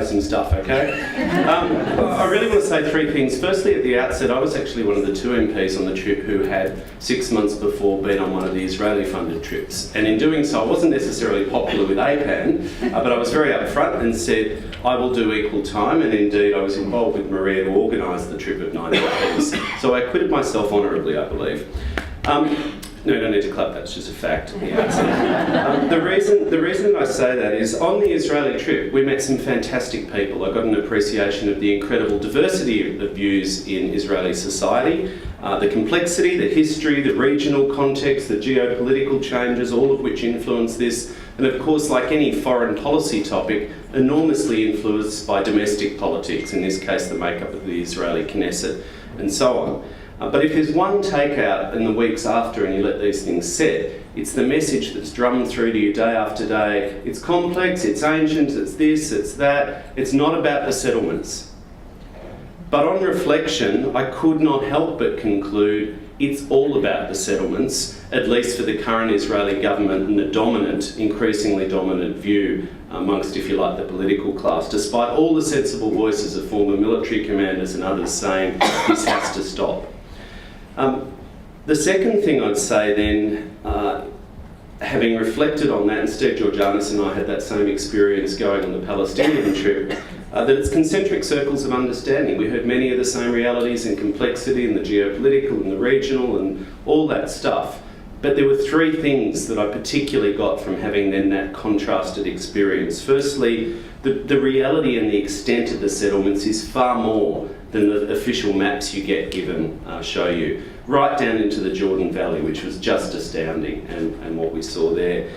say some stuff, okay? I really want to say three things. Firstly, at the outset, I was actually one of the two MPs on the trip who had 6 months before been on one of the Israeli-funded trips. And in doing so, I wasn't necessarily popular with APAN, but I was very upfront and said, I will do equal time, and indeed I was involved with Maria to organise the trip of 9 MPs. So I acquitted myself honourably, I believe. No, you don't need to clap, that's just a fact. The reason that I say that is on the Israeli trip we met some fantastic people. I got an appreciation of the incredible diversity of views in Israeli society, the complexity, the history, the regional context, the geopolitical changes, all of which influence this, and of course, like any foreign policy topic, enormously influenced by domestic politics, in this case the makeup of the Israeli Knesset, and so on. But if there's one takeout in the weeks after and you let these things set, it's the message that's drummed through to you day after day. It's complex, it's ancient, it's this, it's that. It's not about the settlements. But on reflection, I could not help but conclude it's all about the settlements, at least for the current Israeli government and the dominant, increasingly dominant view amongst, if you like, the political class, despite all the sensible voices of former military commanders and others saying this has to stop. The second thing I'd say then, having reflected on that, and Steve Georganas and I had that same experience going on the Palestinian trip, that it's concentric circles of understanding. We heard many of the same realities and complexity and the geopolitical and the regional and all that stuff. But there were three things that I particularly got from having then that contrasted experience. Firstly, the reality and the extent of the settlements is far more than the official maps you get given show you. Right down into the Jordan Valley, which was just astounding, and what we saw there.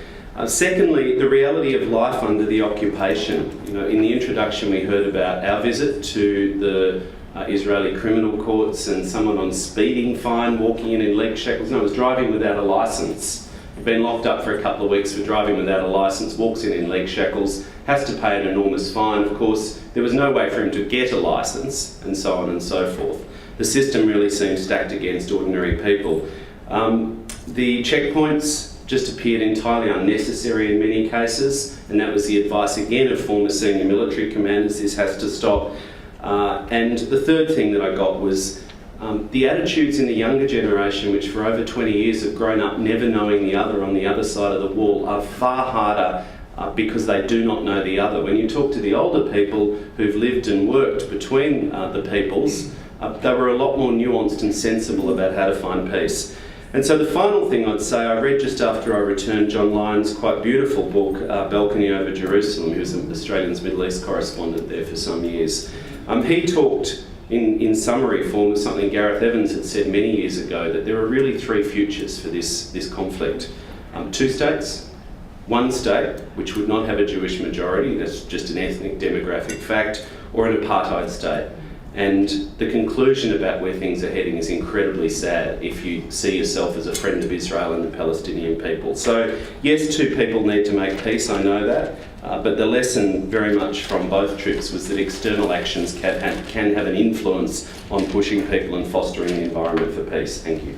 Secondly, the reality of life under the occupation. You know, in the introduction we heard about our visit to the Israeli criminal courts and someone on speeding fine walking in leg shackles. No, it was driving without a licence. Been locked up for a couple of weeks for driving without a licence, walks in leg shackles, has to pay an enormous fine. Of course, there was no way for him to get a licence, and so on and so forth. The system really seems stacked against ordinary people. The checkpoints just appeared entirely unnecessary in many cases, and that was the advice again of former senior military commanders, this has to stop. And the third thing that I got was the attitudes in the younger generation, which for over 20 years have grown up never knowing the other on the other side of the wall, are far harder because they do not know the other. When you talk to the older people who've lived and worked between the peoples, they were a lot more nuanced and sensible about how to find peace. And so the final thing I'd say, I read just after I returned John Lyon's quite beautiful book, Balcony Over Jerusalem. He was Australia's Middle East correspondent there for some years. He talked, in summary form, of something Gareth Evans had said many years ago, that there are really three futures for this conflict. 2 states, 1 state, which would not have a Jewish majority, that's just an ethnic demographic fact, or an apartheid state. And the conclusion about where things are heading is incredibly sad if you see yourself as a friend of Israel and the Palestinian people. So yes, two people need to make peace, I know that, but the lesson very much from both trips was that external actions can have an influence on pushing people and fostering the environment for peace. Thank you.